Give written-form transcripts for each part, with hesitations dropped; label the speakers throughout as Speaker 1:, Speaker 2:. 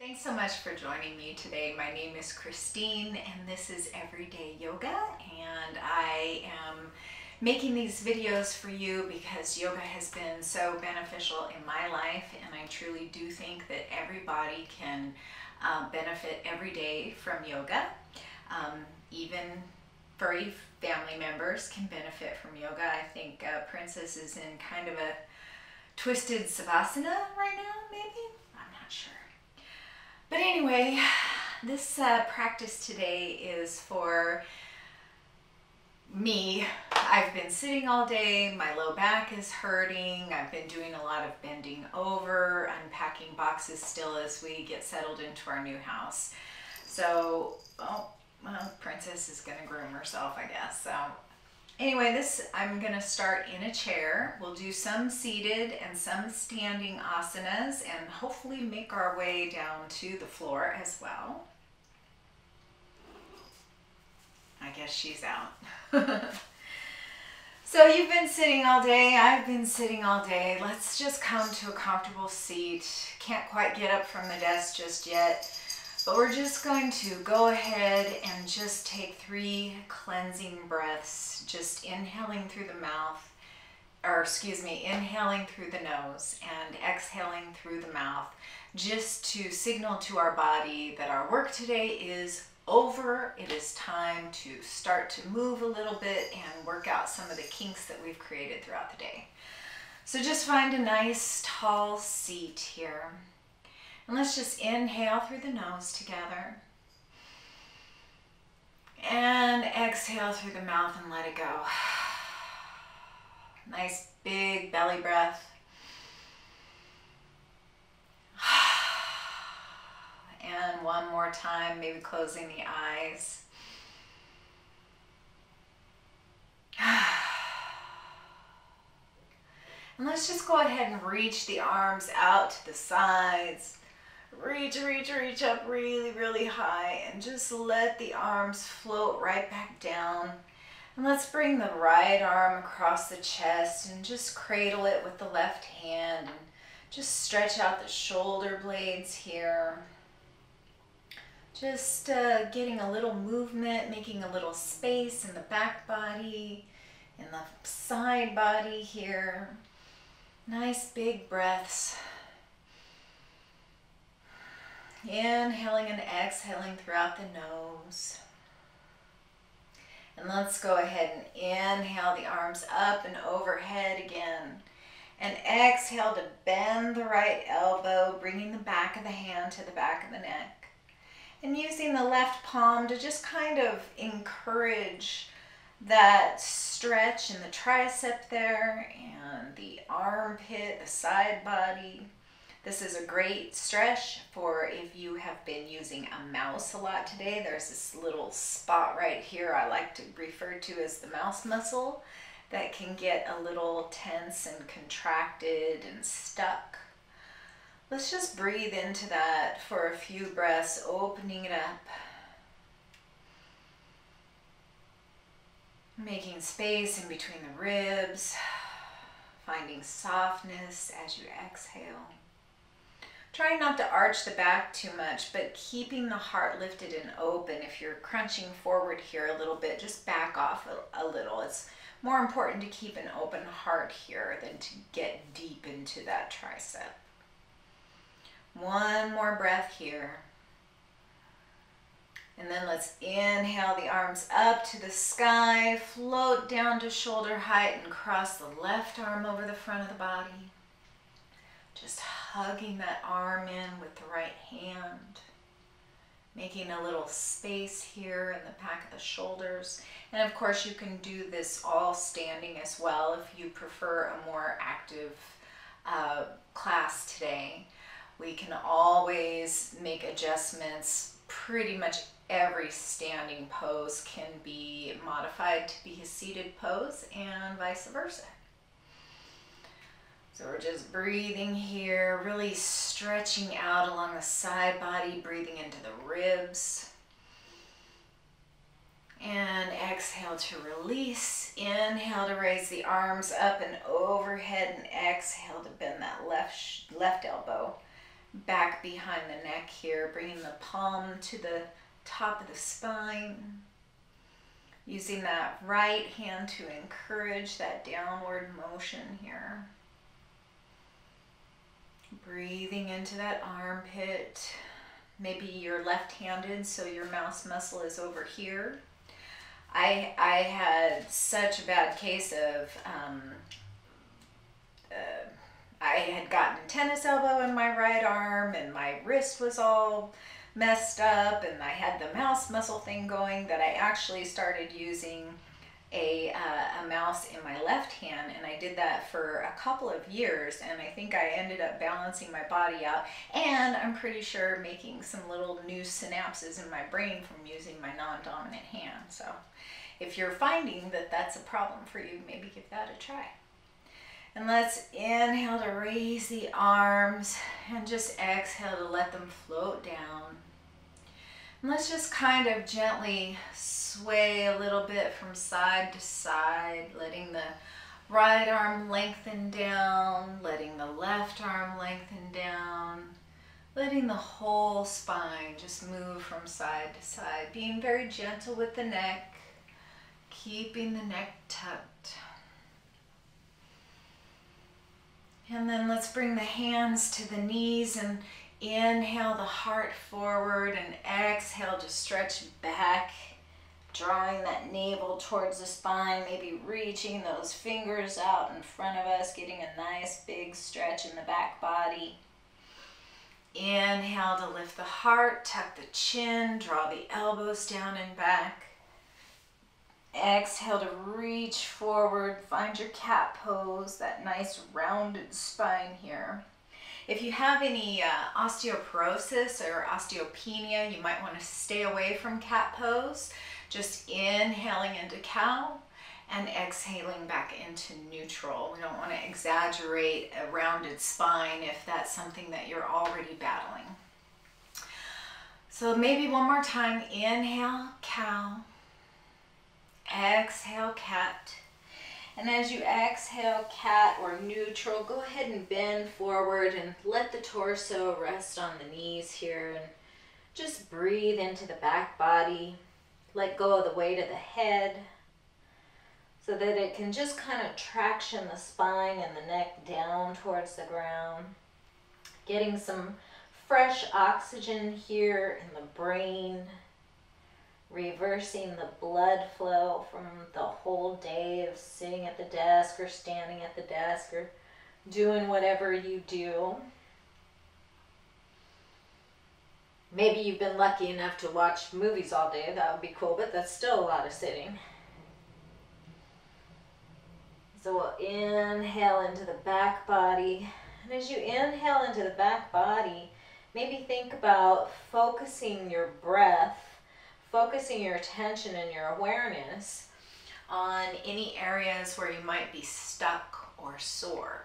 Speaker 1: Thanks so much for joining me today. My name is Christine and this is Everyday Yoga, and I am making these videos for you because yoga has been so beneficial in my life, and I truly do think that everybody can benefit every day from yoga. Even furry family members can benefit from yoga. I think Princess is in kind of a twisted savasana right now, maybe? I'm not sure. But anyway, this practice today is for me. I've been sitting all day, my low back is hurting, I've been doing a lot of bending over, unpacking boxes still as we get settled into our new house. So, well, Princess is gonna groom herself, I guess. So anyway, I'm gonna start in a chair. We'll do some seated and some standing asanas and hopefully make our way down to the floor as well. I guess she's out. So you've been sitting all day, I've been sitting all day. Let's just come to a comfortable seat. Can't quite get up from the desk just yet, but we're just going to go ahead and just take 3 cleansing breaths, just inhaling through the mouth, inhaling through the nose and exhaling through the mouth, just to signal to our body that our work today is over. It is time to start to move a little bit and work out some of the kinks that we've created throughout the day. So just find a nice tall seat here. And let's just inhale through the nose together. And exhale through the mouth and let it go. Nice big belly breath. And one more time, maybe closing the eyes. And let's just go ahead and reach the arms out to the sides. Reach up really, really high, and just let the arms float right back down. And let's bring the right arm across the chest and just cradle it with the left hand, and just stretch out the shoulder blades here. Just getting a little movement, making a little space in the back body, in the side body here. Nice big breaths. Inhaling and exhaling throughout the nose. And let's go ahead and inhale the arms up and overhead again. And exhale to bend the right elbow, bringing the back of the hand to the back of the neck. And using the left palm to just kind of encourage that stretch in the tricep there and the armpit, the side body. This is a great stretch for if you have been using a mouse a lot today. There's this little spot right here I like to refer to as the mouse muscle that can get a little tense and contracted and stuck. Let's just breathe into that for a few breaths, opening it up. Making space in between the ribs, finding softness as you exhale. Trying not to arch the back too much, but keeping the heart lifted and open. If you're crunching forward here a little bit, just back off a little. It's more important to keep an open heart here than to get deep into that tricep. One more breath here. And then let's inhale the arms up to the sky, float down to shoulder height and cross the left arm over the front of the body. Just hugging that arm in with the right hand. Making a little space here in the back of the shoulders. And of course you can do this all standing as well if you prefer a more active class today. We can always make adjustments. Pretty much every standing pose can be modified to be a seated pose and vice versa. So we're just breathing here, really stretching out along the side body, breathing into the ribs. And exhale to release. Inhale to raise the arms up and overhead, and exhale to bend that left elbow back behind the neck here, bringing the palm to the top of the spine. Using that right hand to encourage that downward motion here. Breathing into that armpit. Maybe you're left-handed, so your mouse muscle is over here. I had such a bad case of, I had gotten tennis elbow in my right arm and my wrist was all messed up and I had the mouse muscle thing going that I actually started using a mouse in my left hand, and I did that for a couple of years, and I think I ended up balancing my body out, and I'm pretty sure making some little new synapses in my brain from using my non-dominant hand. So if you're finding that that's a problem for you, maybe give that a try. And let's inhale to raise the arms and just exhale to let them float down. And let's just kind of gently sway a little bit from side to side, letting the right arm lengthen down, letting the left arm lengthen down, letting the whole spine just move from side to side, being very gentle with the neck, keeping the neck tucked. And then let's bring the hands to the knees and inhale the heart forward and exhale to stretch back, drawing that navel towards the spine, maybe reaching those fingers out in front of us, getting a nice big stretch in the back body. Inhale to lift the heart, tuck the chin, draw the elbows down and back. Exhale to reach forward, find your cat pose, that nice rounded spine here. If you have any osteoporosis or osteopenia, you might want to stay away from cat pose. Just inhaling into cow and exhaling back into neutral. We don't want to exaggerate a rounded spine if that's something that you're already battling. So maybe one more time. Inhale, cow. Exhale, cat. And as you exhale, cat or neutral, go ahead and bend forward and let the torso rest on the knees here. And just breathe into the back body. Let go of the weight of the head so that it can just kind of traction the spine and the neck down towards the ground. Getting some fresh oxygen here in the brain. Reversing the blood flow from the whole day of sitting at the desk or standing at the desk or doing whatever you do. Maybe you've been lucky enough to watch movies all day. That would be cool, but that's still a lot of sitting. So we'll inhale into the back body. And as you inhale into the back body, maybe think about focusing your breath, focusing your attention and your awareness on any areas where you might be stuck or sore.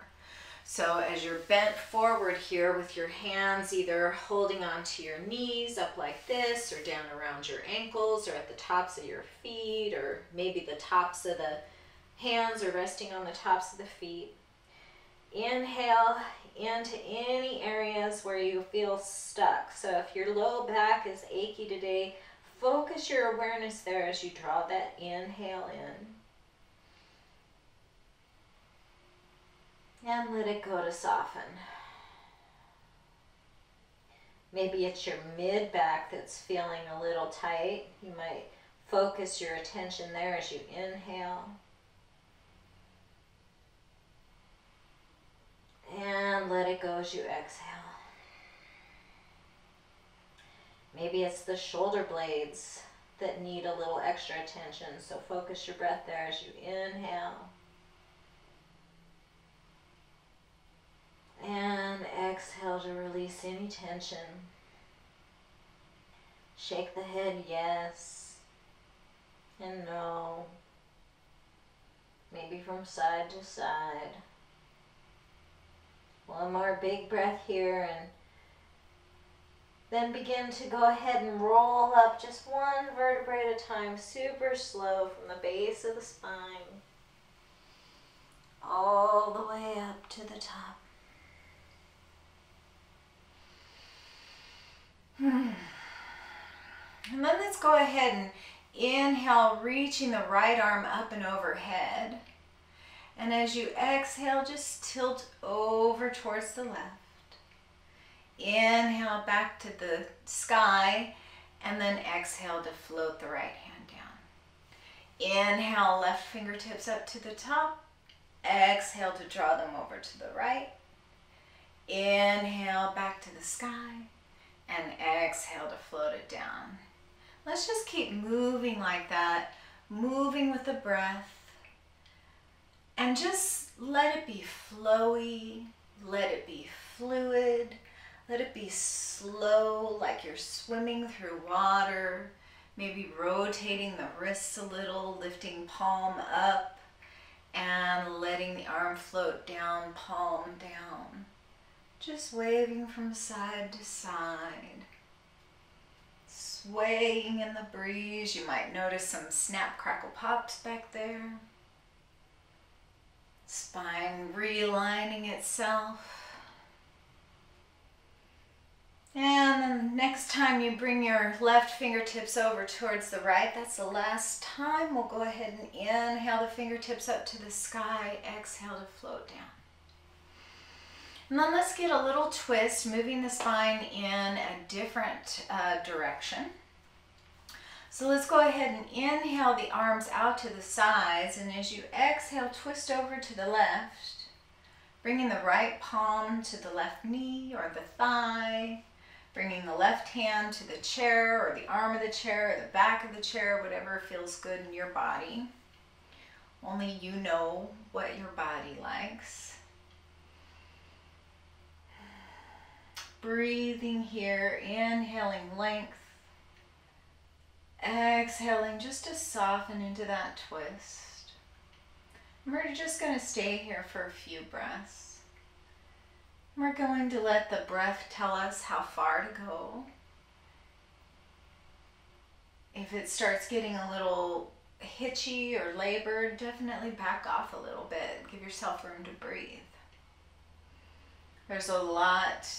Speaker 1: So as you're bent forward here with your hands either holding onto your knees up like this or down around your ankles or at the tops of your feet, or maybe the tops of the hands are resting on the tops of the feet. Inhale into any areas where you feel stuck. So if your low back is achy today, focus your awareness there as you draw that inhale in. And let it go to soften. Maybe it's your mid-back that's feeling a little tight. You might focus your attention there as you inhale. And let it go as you exhale. Maybe it's the shoulder blades that need a little extra attention, so focus your breath there as you inhale. And exhale to release any tension. Shake the head yes and no. Maybe from side to side. One more big breath here, and then begin to go ahead and roll up just one vertebrae at a time, super slow from the base of the spine all the way up to the top. let's go ahead and inhale, reaching the right arm up and overhead. And as you exhale, just tilt over towards the left. Inhale back to the sky, and then exhale to float the right hand down. Inhale, left fingertips up to the top. Exhale to draw them over to the right. Inhale back to the sky, and exhale to float it down. Let's just keep moving like that, moving with the breath, and just let it be flowy, let it be fluid, let it be slow, like you're swimming through water, maybe rotating the wrists a little, lifting palm up, and letting the arm float down, palm down. Just waving from side to side. Swaying in the breeze. You might notice some snap, crackle, pops back there. Spine realigning itself. And then next time you bring your left fingertips over towards the right, that's the last time. We'll go ahead and inhale the fingertips up to the sky, exhale to float down. And then let's get a little twist, moving the spine in a different direction. So let's go ahead and inhale the arms out to the sides, and as you exhale, twist over to the left, bringing the right palm to the left knee or the thigh, bringing the left hand to the chair or the arm of the chair or the back of the chair, whatever feels good in your body. Only you know what your body likes. Breathing here, inhaling length, exhaling just to soften into that twist. And we're just going to stay here for a few breaths. We're going to let the breath tell us how far to go. If it starts getting a little hitchy or labored, definitely back off a little bit. Give yourself room to breathe. There's a lot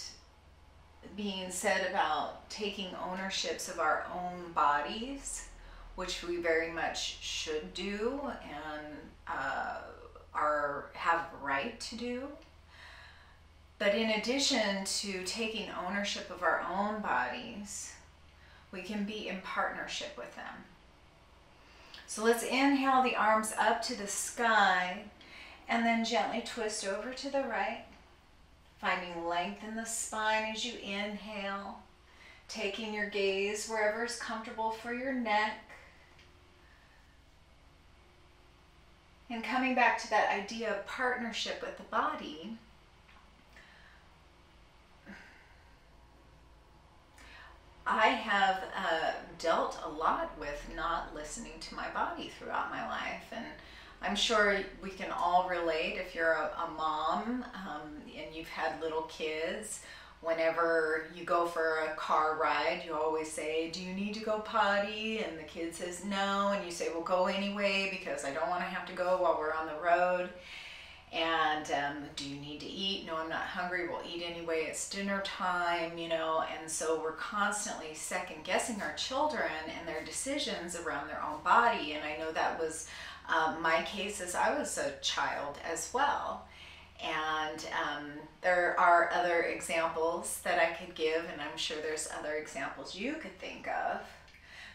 Speaker 1: being said about taking ownerships of our own bodies, which we very much should do and have the right to do. But in addition to taking ownership of our own bodies, we can be in partnership with them. So let's inhale the arms up to the sky and then gently twist over to the right. Finding length in the spine as you inhale, taking your gaze wherever is comfortable for your neck, and coming back to that idea of partnership with the body. I have dealt a lot with not listening to my body throughout my life, and I'm sure we can all relate if you're a mom and you've had little kids. Whenever you go for a car ride, you always say, do you need to go potty? And the kid says no, and you say, well, go anyway because I don't want to have to go while we're on the road. And do you need to eat? No, I'm not hungry. We'll eat anyway. It's dinner time, you know. And so we're constantly second guessing our children and their decisions around their own body. And I know that was my case as I was a child as well. And there are other examples that I could give, and I'm sure there's other examples you could think of.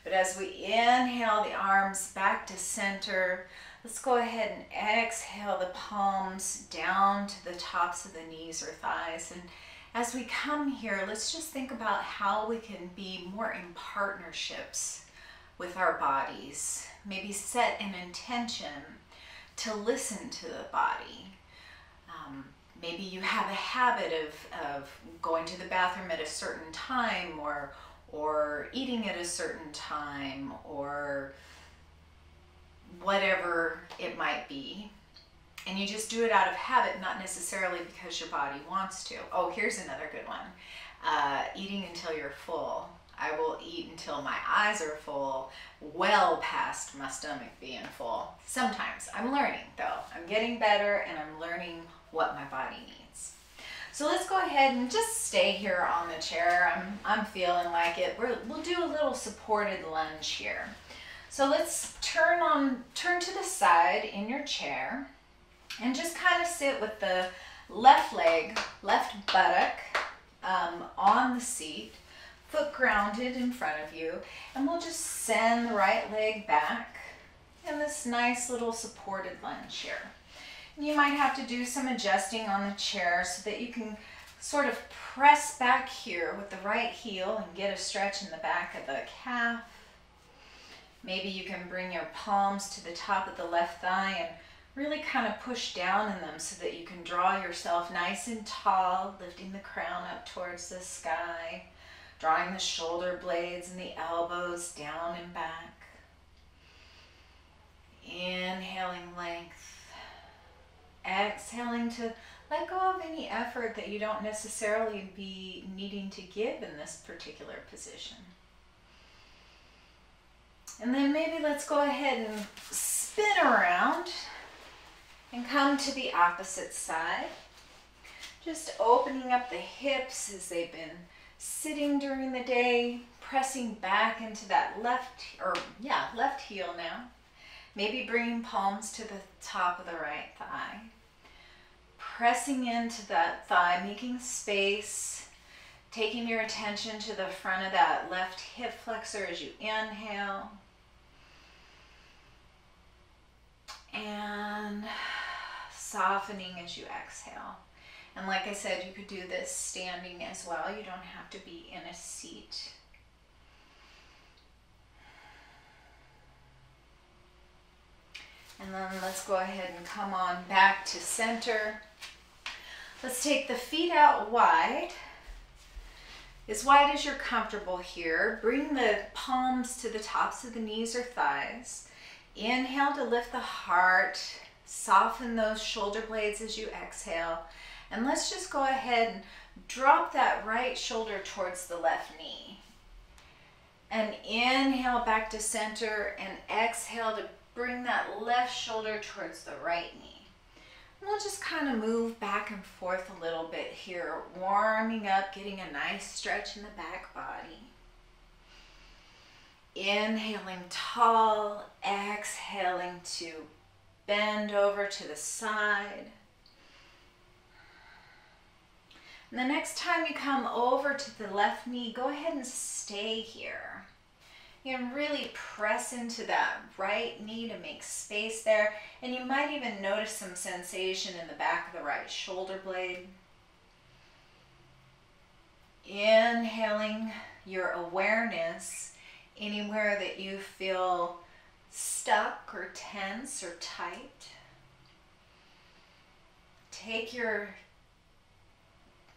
Speaker 1: But as we inhale the arms back to center, let's go ahead and exhale the palms down to the tops of the knees or thighs. And as we come here, let's just think about how we can be more in partnerships with our bodies. Maybe set an intention to listen to the body. Maybe you have a habit of going to the bathroom at a certain time, or eating at a certain time, or whatever it might be. And you just do it out of habit, not necessarily because your body wants to. Oh, here's another good one. Eating until you're full. I will eat until my eyes are full, well past my stomach being full. Sometimes. I'm learning though. I'm getting better and I'm learning what my body needs. So let's go ahead and just stay here on the chair. I'm feeling like it. We'll do a little supported lunge here. So let's turn to the side in your chair and just kind of sit with the left leg, left buttock on the seat, foot grounded in front of you, and we'll just send the right leg back in this nice little supported lunge here. You might have to do some adjusting on the chair so that you can sort of press back here with the right heel and get a stretch in the back of the calf. Maybe you can bring your palms to the top of the left thigh and really kind of push down in them so that you can draw yourself nice and tall, lifting the crown up towards the sky, drawing the shoulder blades and the elbows down and back. Inhaling length. Exhaling to let go of any effort that you don't necessarily be needing to give in this particular position. And then maybe let's go ahead and spin around and come to the opposite side. Just opening up the hips as they've been sitting during the day, pressing back into that left heel now. Maybe bringing palms to the top of the right thigh. Pressing into that thigh, making space, taking your attention to the front of that left hip flexor as you inhale. And softening as you exhale. And like I said, you could do this standing as well. You don't have to be in a seat. And then let's go ahead and come on back to center. Let's take the feet out wide as you're comfortable here. Bring the palms to the tops of the knees or thighs. Inhale to lift the heart. Soften those shoulder blades as you exhale. And let's just go ahead and drop that right shoulder towards the left knee. And inhale back to center and exhale to bring that left shoulder towards the right knee. And we'll just kind of move back and forth a little bit here, warming up, getting a nice stretch in the back body. Inhaling tall, exhaling to bend over to the side. And the next time you come over to the left knee, go ahead and stay here. You can really press into that right knee to make space there. And you might even notice some sensation in the back of the right shoulder blade. Inhaling your awareness anywhere that you feel stuck or tense or tight. Take your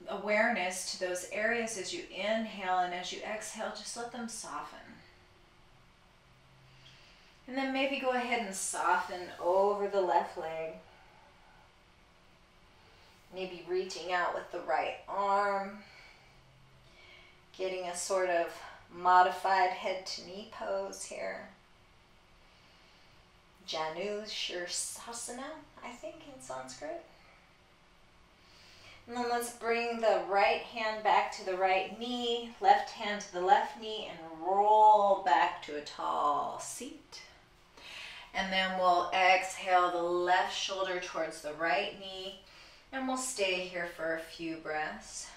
Speaker 1: awareness to those areas as you inhale, and as you exhale, just let them soften. And then maybe go ahead and soften over the left leg. Maybe reaching out with the right arm. Getting a sort of modified head to knee pose here. Janu Shirsasana, I think in Sanskrit. And then let's bring the right hand back to the right knee, left hand to the left knee, and roll back to a tall seat. And then we'll exhale the left shoulder towards the right knee, and we'll stay here for a few breaths.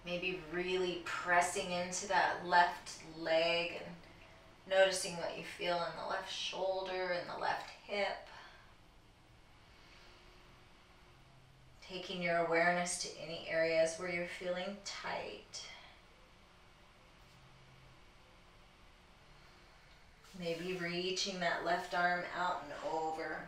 Speaker 1: Maybe really pressing into that left leg and noticing what you feel in the left shoulder and the left hip. Taking your awareness to any areas where you're feeling tight. Maybe reaching that left arm out and over.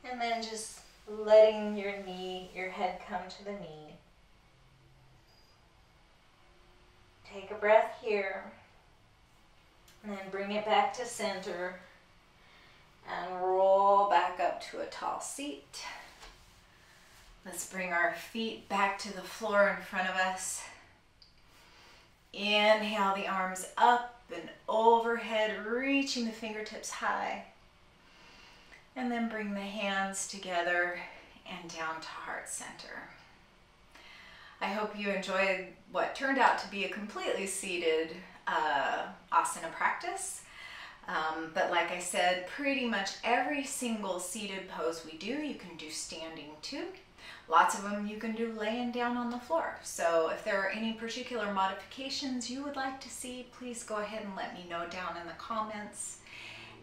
Speaker 1: And then just letting your head come to the knee. Take a breath here. And then bring it back to center. And roll back up to a tall seat. Let's bring our feet back to the floor in front of us. Inhale the arms up and overhead, reaching the fingertips high. And then bring the hands together and down to heart center. I hope you enjoyed what turned out to be a completely seated asana practice. But like I said, pretty much every single seated pose we do, you can do standing too. Lots of them you can do laying down on the floor. So if there are any particular modifications you would like to see, please go ahead and let me know down in the comments.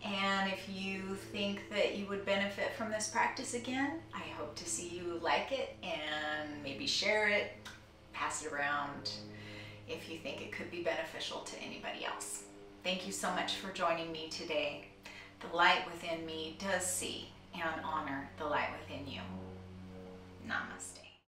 Speaker 1: And if you think that you would benefit from this practice again, I hope to see you like it and maybe share it, pass it around if you think it could be beneficial to anybody else. Thank you so much for joining me today. The light within me does see and honor the light within you. Namaste.